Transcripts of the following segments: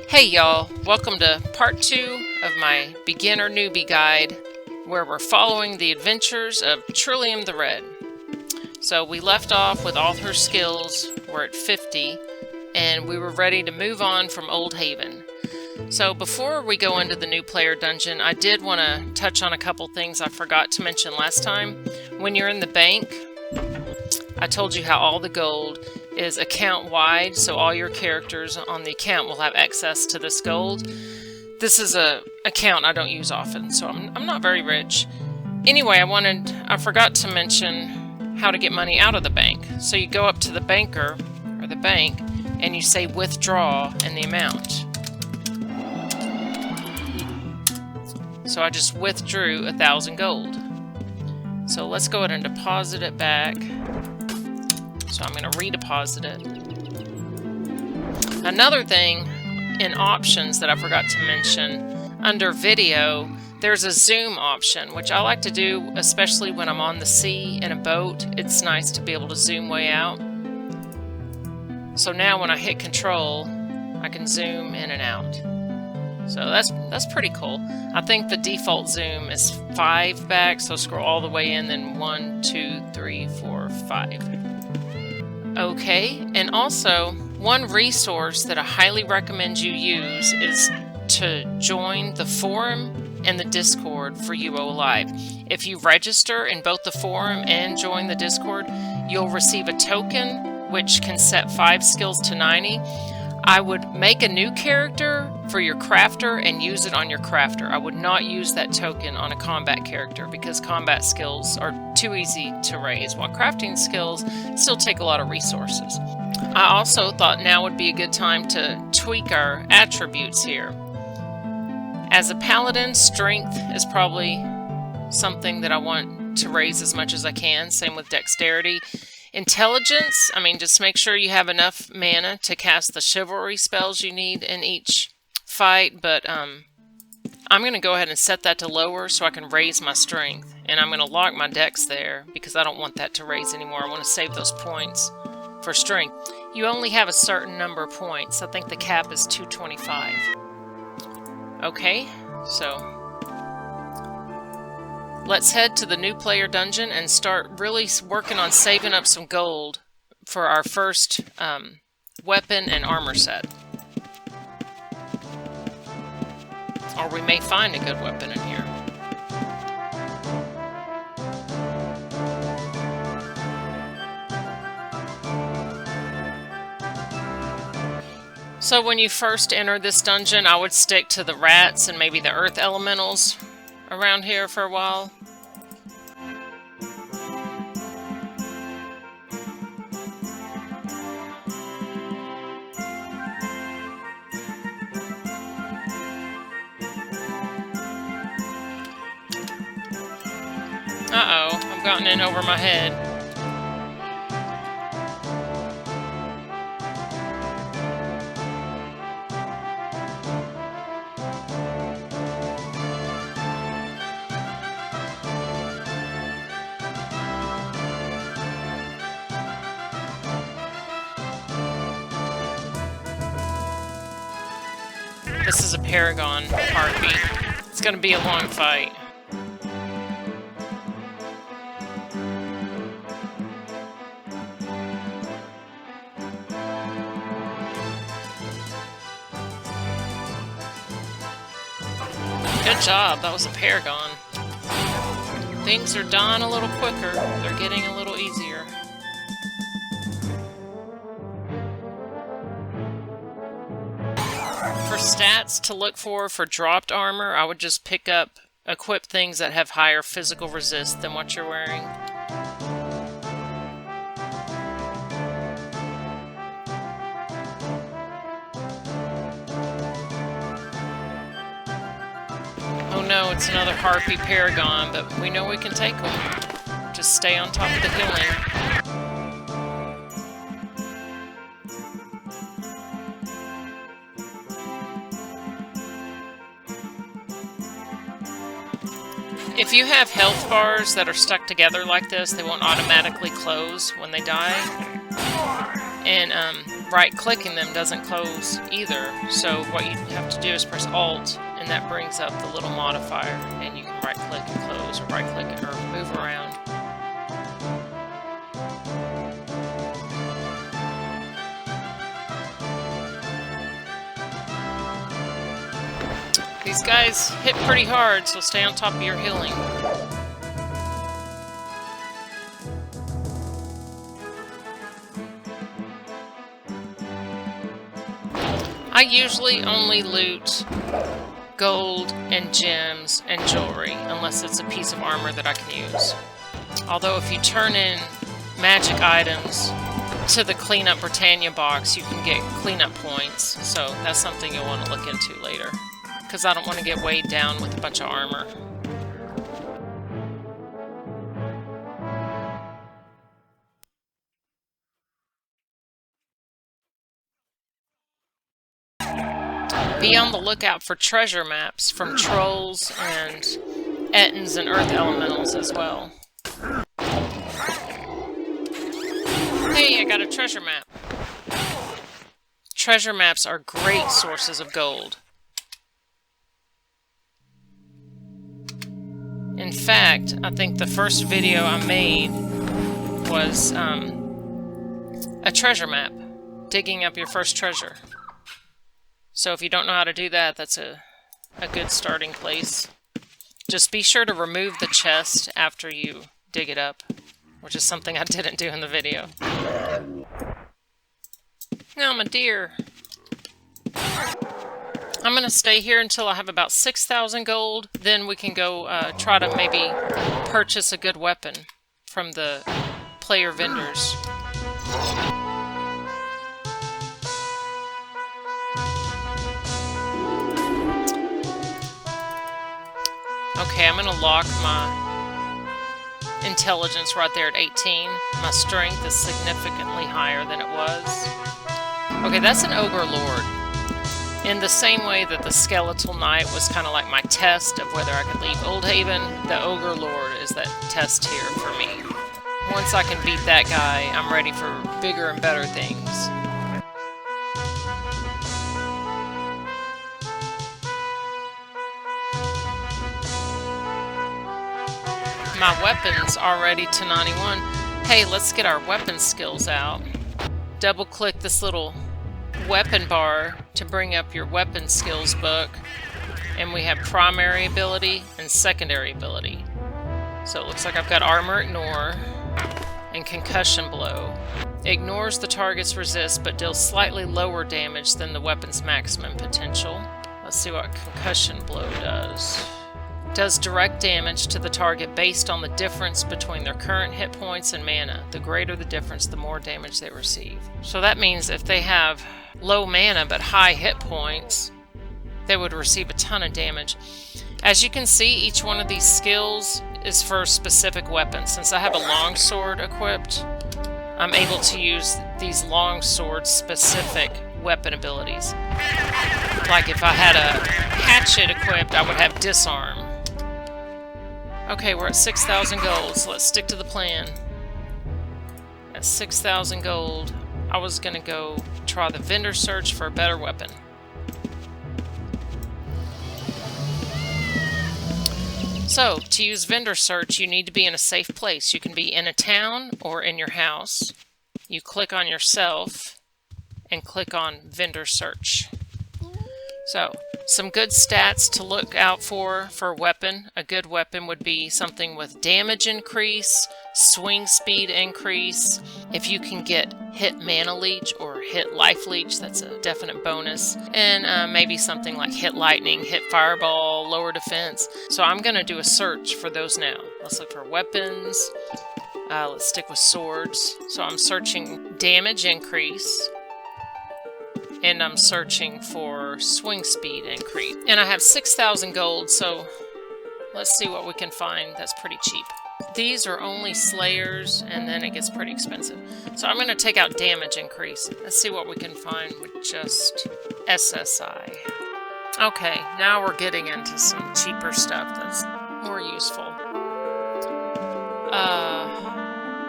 Hey y'all, welcome to part 2 of my beginner newbie guide where we're following the adventures of Trillium the Red. So we left off with all her skills, we're at 50, and we were ready to move on from Old Haven. So before we go into the new player dungeon, I did want to touch on a couple things I forgot to mention last time. When you're in the bank, I told you how all the gold is account-wide, so all your characters on the account will have access to this gold. This is a account I don't use often, so I'm not very rich. Anyway, I forgot to mention how to get money out of the bank. So you go up to the banker, or the bank, and you say withdraw and the amount. So I just withdrew 1,000 gold. So let's go ahead and deposit it back. So I'm going to redeposit it. Another thing in options that I forgot to mention, under video, there's a zoom option, which I like to do, especially when I'm on the sea in a boat. It's nice to be able to zoom way out. So now when I hit control, I can zoom in and out. So that's pretty cool. I think the default zoom is 5 back, so scroll all the way in, then 1, 2, 3, 4, 5. Okay, and also, one resource that I highly recommend you use is to join the forum and the Discord for UOAlive. If you register in both the forum and join the Discord, you'll receive a token which can set 5 skills to 90. I would make a new character for your crafter and use it on your crafter. I would not use that token on a combat character because combat skills are too easy to raise, while crafting skills still take a lot of resources. I also thought now would be a good time to tweak our attributes here. As a paladin, strength is probably something that I want to raise as much as I can. Same with dexterity. Intelligence, just make sure you have enough mana to cast the chivalry spells you need in each fight, but I'm going to go ahead and set that to lower so I can raise my strength. And I'm going to lock my dex there because I don't want that to raise anymore. I want to save those points for strength. You only have a certain number of points. I think the cap is 225. Okay, so let's head to the new player dungeon and start really working on saving up some gold for our first weapon and armor set. Or we may find a good weapon in here. So when you first enter this dungeon, I would stick to the rats and maybe the earth elementals around here for a while. Uh-oh, I've gotten in over my head. This is a Paragon Harpy. It's gonna be a long fight. Good job, that was a Paragon. Things are done a little quicker. They're getting a little easier. For stats to look for dropped armor, I would just equip things that have higher physical resist than what you're wearing. Oh no, it's another Harpy Paragon, but we know we can take them. Just stay on top of the healing. If you have health bars that are stuck together like this, they won't automatically close when they die. And right-clicking them doesn't close either. So what you have to do is press Alt, and that brings up the little modifier, and you can right-click and close, or right-click or move around. These guys hit pretty hard, so stay on top of your healing. I usually only loot gold and gems and jewelry, unless it's a piece of armor that I can use. Although if you turn in magic items to the Cleanup Britannia box, you can get cleanup points, so that's something you'll want to look into later, because I don't want to get weighed down with a bunch of armor. Be on the lookout for treasure maps from trolls and Ettins and earth elementals as well. Hey, I got a treasure map. Treasure maps are great sources of gold. In fact, I think the first video I made was a treasure map, digging up your first treasure. So if you don't know how to do that, that's a good starting place. Just be sure to remove the chest after you dig it up, which is something I didn't do in the video. Now I'm a deer. I'm going to stay here until I have about 6,000 gold. Then we can go try to maybe purchase a good weapon from the player vendors. Okay, I'm going to lock my intelligence right there at 18. My strength is significantly higher than it was. Okay, that's an Ogre Lord. In the same way that the Skeletal Knight was kind of like my test of whether I could leave Oldhaven, the Ogre Lord is that test here for me. Once I can beat that guy, I'm ready for bigger and better things. My weapons already to 91. Hey, let's get our weapon skills out. Double click this little weapon bar to bring up your weapon skills book, and we have primary ability and secondary ability. So it looks like I've got armor ignore and concussion blow. Ignores the target's resist but deals slightly lower damage than the weapon's maximum potential. Let's see what concussion blow does. Does direct damage to the target based on the difference between their current hit points and mana. The greater the difference, the more damage they receive. So that means if they have low mana but high hit points, they would receive a ton of damage. As you can see, each one of these skills is for a specific weapon. Since I have a longsword equipped, I'm able to use these longsword specific weapon abilities. Like if I had a hatchet equipped, I would have disarm. Okay, we're at 6,000 gold, so let's stick to the plan. At 6,000 gold, I was going to go try the vendor search for a better weapon. So, to use vendor search, you need to be in a safe place. You can be in a town or in your house. You click on yourself and click on vendor search. So, some good stats to look out for a weapon. A good weapon would be something with damage increase, swing speed increase. If you can get hit mana leech or hit life leech, that's a definite bonus. And maybe something like hit lightning, hit fireball, lower defense. So I'm going to do a search for those now. Let's look for weapons. Let's stick with swords. So I'm searching damage increase. And I'm searching for swing speed increase. And I have 6,000 gold, so let's see what we can find that's pretty cheap. These are only slayers, and then it gets pretty expensive. So I'm going to take out damage increase. Let's see what we can find with just SSI. Okay, now we're getting into some cheaper stuff that's more useful.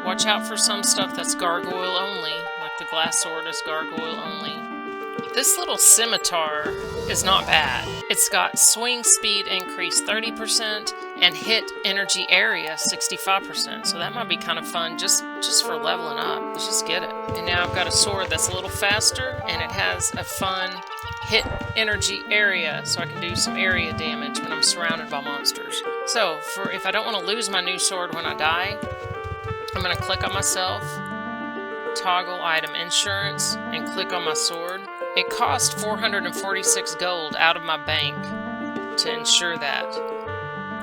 Watch out for some stuff that's gargoyle only, like the glass sword is gargoyle only. This little scimitar is not bad. It's got swing speed increase 30% and hit energy area 65%. So that might be kind of fun just for leveling up. Let's just get it. And now I've got a sword that's a little faster and it has a fun hit energy area, so I can do some area damage when I'm surrounded by monsters. So if I don't want to lose my new sword when I die, I'm going to click on myself, toggle item insurance, and click on my sword. It cost 446 gold out of my bank to insure that.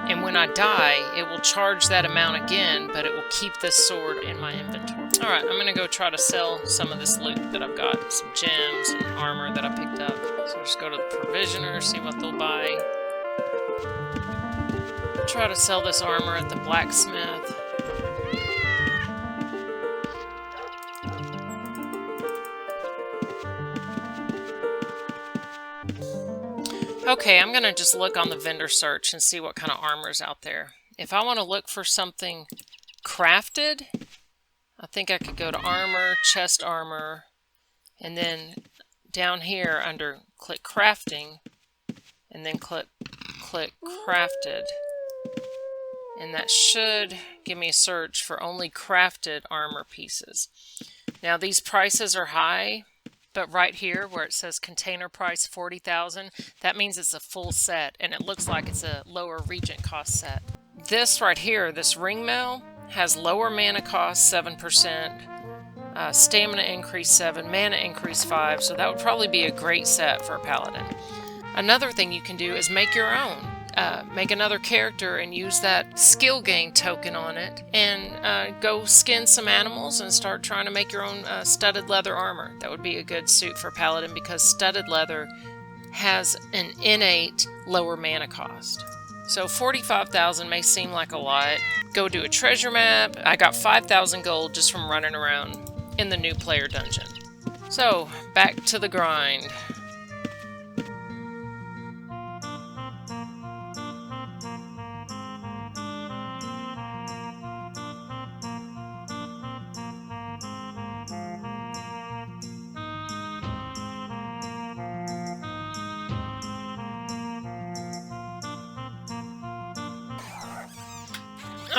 And when I die, it will charge that amount again, but it will keep this sword in my inventory. Alright, I'm going to go try to sell some of this loot that I've got. Some gems and armor that I picked up. So just go to the provisioner, see what they'll buy. Try to sell this armor at the blacksmith. Okay, I'm going to just look on the vendor search and see what kind of armor is out there. If I want to look for something crafted, I think I could go to armor, chest armor, and then down here under click crafting, and then click crafted. And that should give me a search for only crafted armor pieces. Now these prices are high. But right here where it says container price 40,000, that means it's a full set and it looks like it's a lower regent cost set. This right here, this ring mail, has lower mana cost 7%, stamina increase 7, mana increase 5, so that would probably be a great set for a paladin. Another thing you can do is make your own. Make another character and use that skill gain token on it and go skin some animals and start trying to make your own studded leather armor. That would be a good suit for paladin because studded leather has an innate lower mana cost. So 45,000 may seem like a lot. Go do a treasure map. I got 5,000 gold just from running around in the new player dungeon. So back to the grind.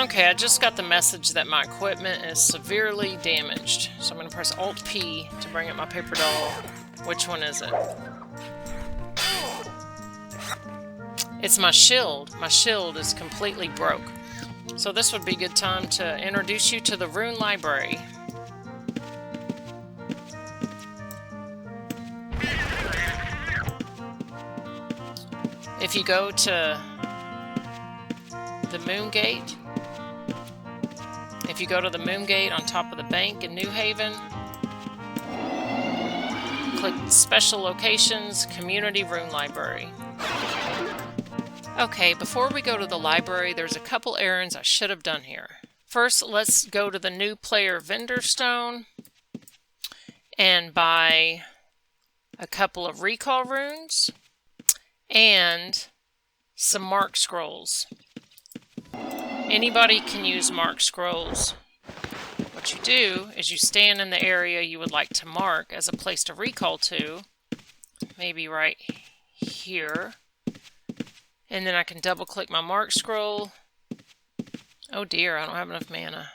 Okay, I just got the message that my equipment is severely damaged. So I'm going to press Alt-P to bring up my paper doll. Which one is it? It's my shield. My shield is completely broke. So this would be a good time to introduce you to the Rune Library. If you go to the Moon Gate, if you go to the Moon Gate on top of the bank in New Haven, click Special Locations, Community Rune Library. Okay, before we go to the library, there's a couple errands I should have done here. First, let's go to the new player vendor stone and buy a couple of recall runes and some mark scrolls. Anybody can use mark scrolls. What you do is you stand in the area you would like to mark as a place to recall to, maybe right here, and then I can double click my mark scroll. Oh dear, I don't have enough mana.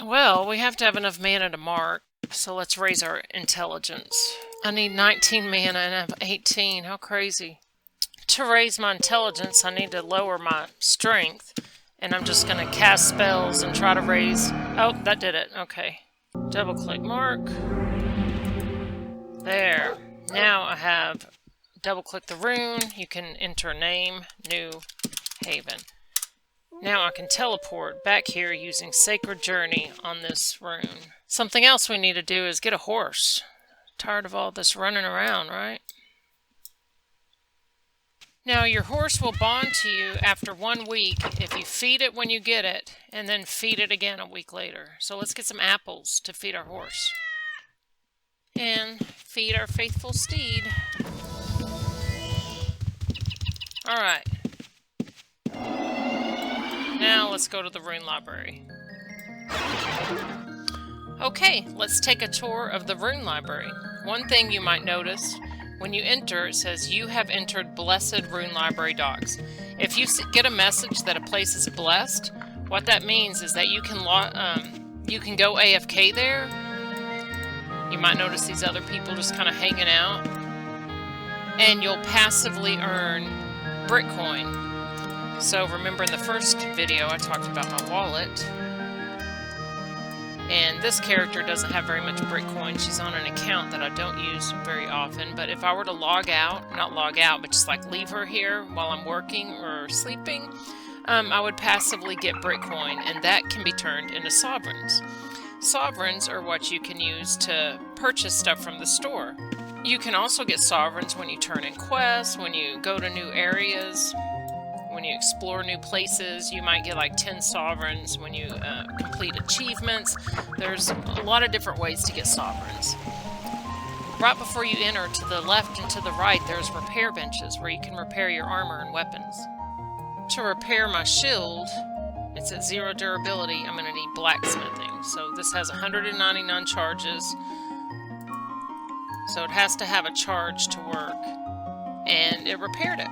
Well, we have to have enough mana to mark, so let's raise our intelligence. I need 19 mana and I have 18, how crazy. To raise my intelligence, I need to lower my strength. And I'm just going to cast spells and try to raise... Oh, that did it. Okay. Double click mark. There. Now I have double click the rune. You can enter name, New Haven. Now I can teleport back here using Sacred Journey on this rune. Something else we need to do is get a horse. Tired of all this running around, right? Now, your horse will bond to you after 1 week if you feed it when you get it, and then feed it again a week later. So let's get some apples to feed our horse. And feed our faithful steed. Alright. Now let's go to the Rune Library. Okay, let's take a tour of the Rune Library. One thing you might notice, when you enter, it says you have entered Blessed Rune Library Docs. If you get a message that a place is blessed, what that means is that you can go AFK there. You might notice these other people just kind of hanging out, and you'll passively earn Bitcoin. So remember in the first video I talked about my wallet, and this character doesn't have very much Bitcoin. She's on an account that I don't use very often, but if I were to log out, not log out, but just like leave her here while I'm working or sleeping, I would passively get Bitcoin, and that can be turned into sovereigns. Sovereigns are what you can use to purchase stuff from the store. You can also get sovereigns when you turn in quests, when you go to new areas, when you explore new places. You might get like 10 sovereigns when you complete achievements. There's a lot of different ways to get sovereigns. Right before you enter, to the left and to the right, there's repair benches where you can repair your armor and weapons. To repair my shield, it's at 0 durability, I'm going to need blacksmithing. So this has 199 charges, so it has to have a charge to work, and it repaired it.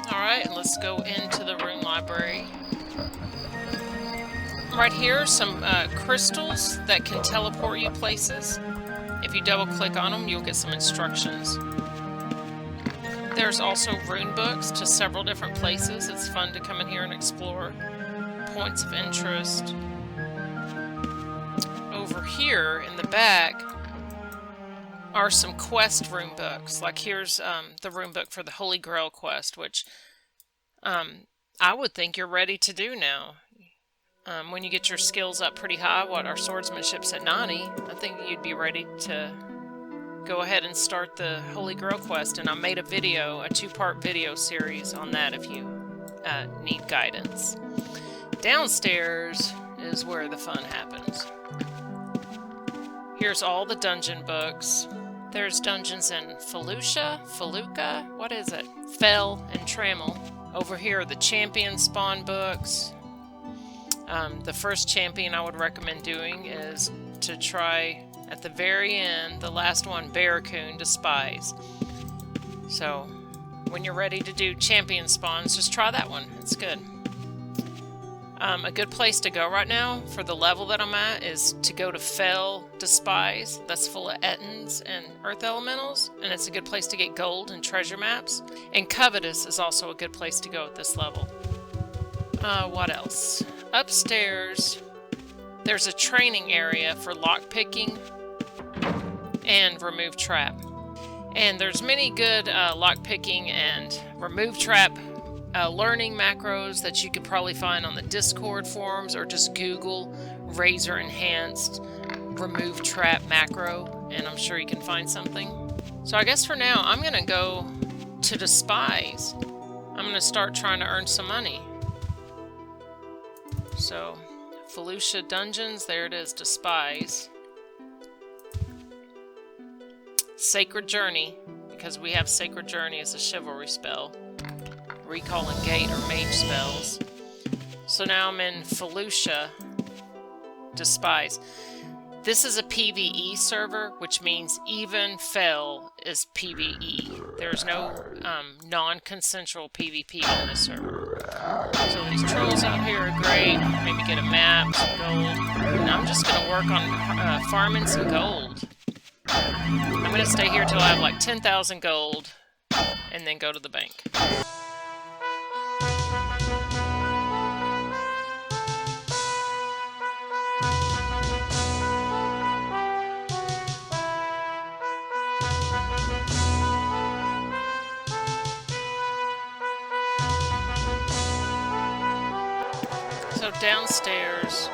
Alright, let's go into the Rune Library. Right here are some crystals that can teleport you places. If you double click on them, you'll get some instructions. There's also rune books to several different places. It's fun to come in here and explore. Points of interest. Over here in the back are some quest rune books. Like here's the rune book for the Holy Grail quest, which I would think you're ready to do now. When you get your skills up pretty high, our swordsmanship's at 90, I think you'd be ready to go ahead and start the Holy Grail quest. And I made a video, a 2-part video series on that if you need guidance. Downstairs is where the fun happens. Here's all the dungeon books. There's dungeons in Feluca, what is it? Fell and Trammel. Over here are the champion spawn books. The first champion I would recommend doing is to try, at the very end, the last one, Barracoon, Despise. So, when you're ready to do champion spawns, just try that one. It's good. A good place to go right now, for the level that I'm at, is to go to Fell Despise. That's full of Ettins and Earth Elementals, and it's a good place to get gold and treasure maps. And Covetous is also a good place to go at this level. What else? Upstairs, there's a training area for lockpicking and remove trap. And there's many good lockpicking and remove trap learning macros that you could probably find on the Discord forums, or just Google Razor Enhanced remove trap macro, and I'm sure you can find something. So I guess for now, I'm going to go to Despise. I'm going to start trying to earn some money. So, Felucia Dungeons, there it is, Despise. Sacred Journey, because we have Sacred Journey as a chivalry spell. Recall and Gate are mage spells. So now I'm in Felucia Despise. This is a PvE server, which means even Fell is PvE. There's no non-consensual PvP on this server. So these trolls out here are great. Maybe get a map, some gold. And I'm just going to work on farming some gold. I'm going to stay here till I have like 10,000 gold, and then go to the bank. So downstairs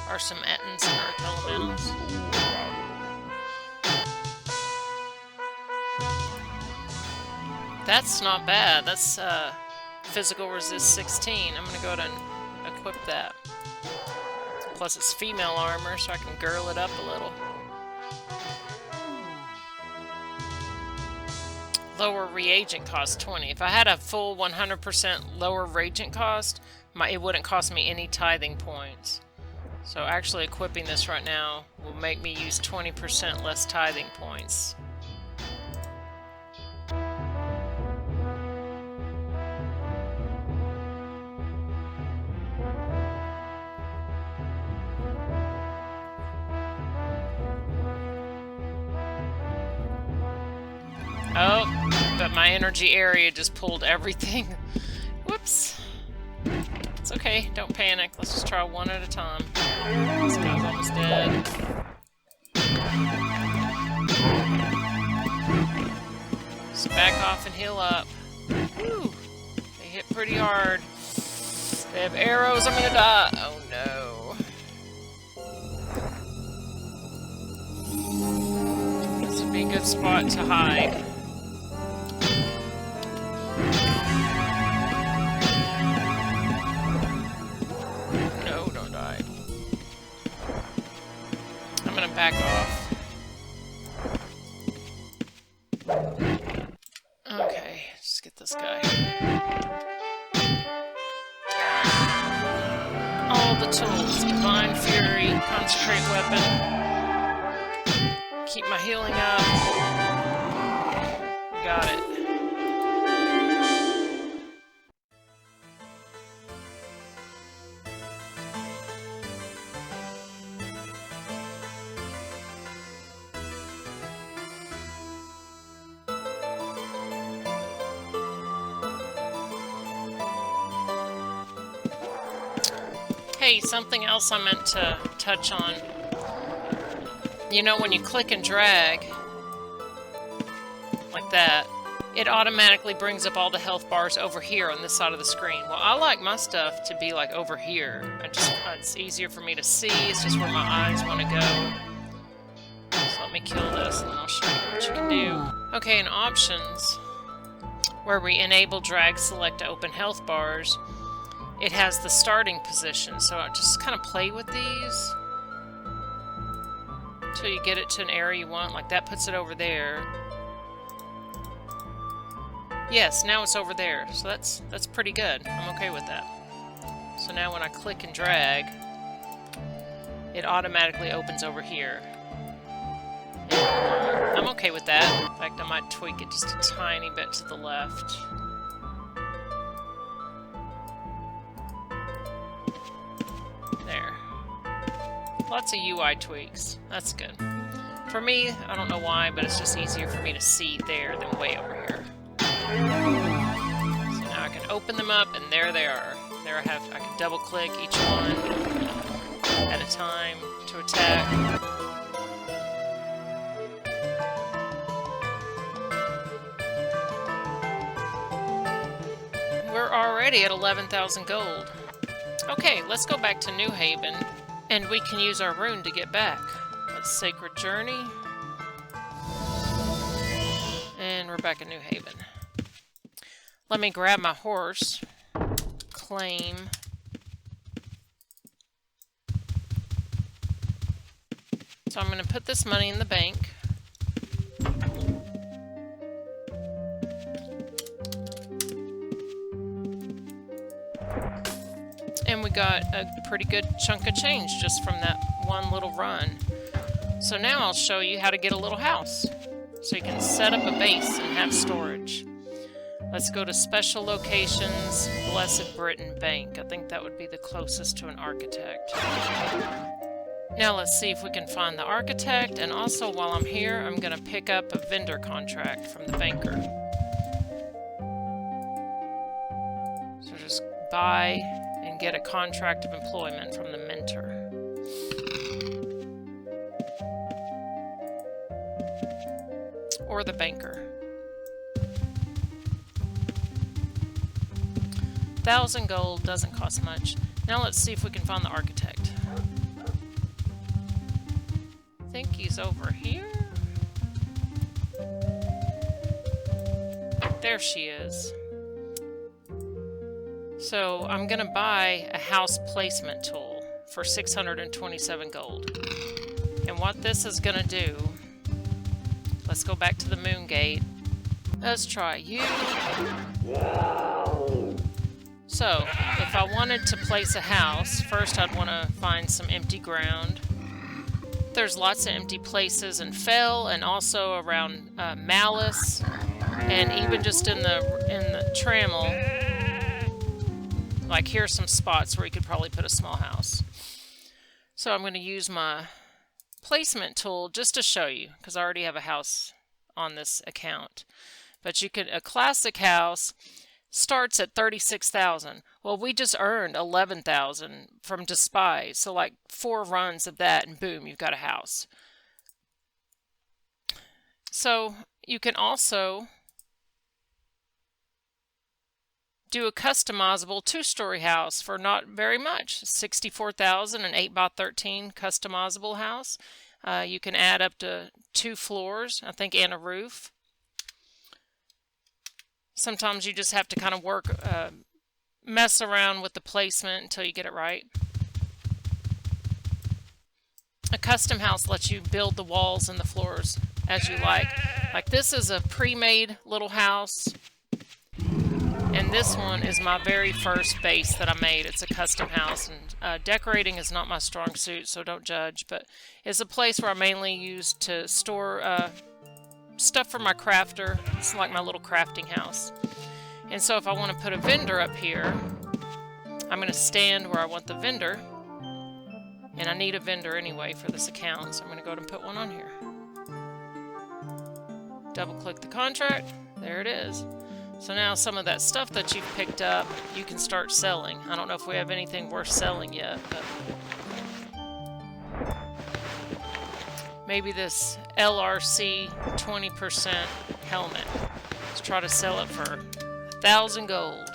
are some Ettins and Earth Elementals. That's not bad. That's physical resist 16. I'm going to go ahead and equip that. Plus it's female armor, so I can girl it up a little. Lower reagent cost 20. If I had a full 100% lower reagent cost, it wouldn't cost me any tithing points. So actually equipping this right now will make me use 20% less tithing points. Oh, but my energy area just pulled everything. Whoops. It's okay, don't panic. Let's just try one at a time. This guy's almost dead. Just back off and heal up. Whew. They hit pretty hard. They have arrows, I'm gonna die. Oh no. This would be a good spot to hide. No, don't die. I'm gonna back off. Okay, just get this guy. All the tools. Divine Fury, Concentrate Weapon. Keep my healing up. Got it. Hey, something else I meant to touch on. You know, when you click and drag, like that, it automatically brings up all the health bars over here on this side of the screen. Well, I like my stuff to be like over here. It's easier for me to see, it's just where my eyes want to go. So let me kill this and I'll show you what you can do. Okay, in options, where we enable drag select to open health bars, it has the starting position, so I just kind of play with these until you get it to an area you want. Like that puts it over there. Yes, now it's over there, so that's pretty good. I'm okay with that. So now when I click and drag, it automatically opens over here. And I'm okay with that. In fact, I might tweak it just a tiny bit to the left. There. Lots of UI tweaks. That's good. For me, I don't know why, but it's just easier for me to see there than way over here. So now I can open them up, and there they are. There I can double click each one at a time to attack. We're already at 11,000 gold. Okay, let's go back to New Haven, and we can use our rune to get back. Let's Sacred Journey. And we're back in New Haven. Let me grab my horse. Claim. So I'm going to put this money in the bank. And we got a pretty good chunk of change just from that one little run. So now I'll show you how to get a little house. So you can set up a base and have storage. Let's go to Special Locations, Blessed Britain Bank. I think that would be the closest to an architect. Now let's see if we can find the architect, and also while I'm here, I'm going to pick up a vendor contract from the banker. So just buy and get a contract of employment from the mentor. Or the banker. 1,000 gold doesn't cost much. Now let's see if we can find the architect. I think he's over here. There she is. So I'm gonna buy a house placement tool for 627 gold. And what this is gonna do, let's go back to the moon gate. Let's try you. So, if I wanted to place a house, first I'd want to find some empty ground. There's lots of empty places in Fell and also around Malice, and even just in the Trammel. Like, here's some spots where you could probably put a small house. So I'm going to use my placement tool just to show you, because I already have a house on this account. But you could, a classic house starts at 36,000. Well, we just earned 11,000 from Despise, so like 4 runs of that, and boom, you've got a house. So you can also do a customizable 2-story house for not very much. 64,000, an 8x13 customizable house. You can add up to 2 floors, I think, and a roof. Sometimes you just have to kind of work, mess around with the placement until you get it right. A custom house lets you build the walls and the floors as you like. Like, this is a pre-made little house. And this one is my very first base that I made. It's a custom house, and decorating is not my strong suit, so don't judge. But it's a place where I mainly use to store stuff for my crafter. It's like my little crafting house. And so if I want to put a vendor up here, I'm going to stand where I want the vendor. And I need a vendor anyway for this account, so I'm going to go ahead and put one on here. Double click the contract. There it is. So now some of that stuff that you've picked up, you can start selling. I don't know if we have anything worth selling yet, but maybe this LRC 20% helmet. Let's try to sell it for 1,000 gold.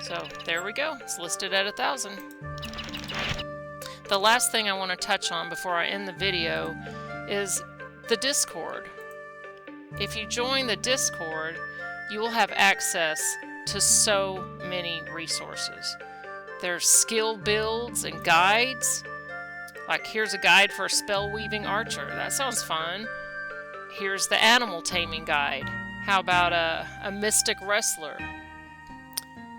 So there we go. It's listed at 1,000. The last thing I want to touch on before I end the video is the Discord. If you join the Discord, you will have access to so many resources. There's skill builds and guides. Like, here's a guide for a spell weaving archer. That sounds fun. Here's the animal taming guide. How about a mystic wrestler?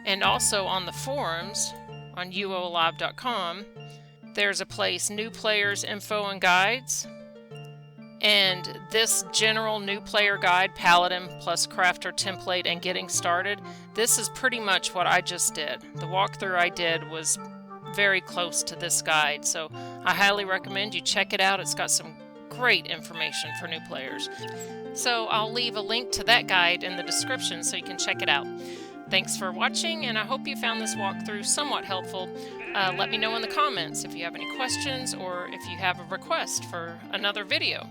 And also on the forums on UOAlive.com, there's a place, new players info and guides. And this general new player guide, Paladin plus Crafter template and getting started, this is pretty much what I just did. The walkthrough I did was very close to this guide, so I highly recommend you check it out. It's got some great information for new players. So I'll leave a link to that guide in the description so you can check it out. Thanks for watching, and I hope you found this walkthrough somewhat helpful. Let me know in the comments if you have any questions or if you have a request for another video.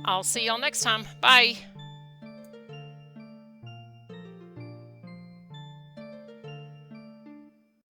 I'll see y'all next time. Bye!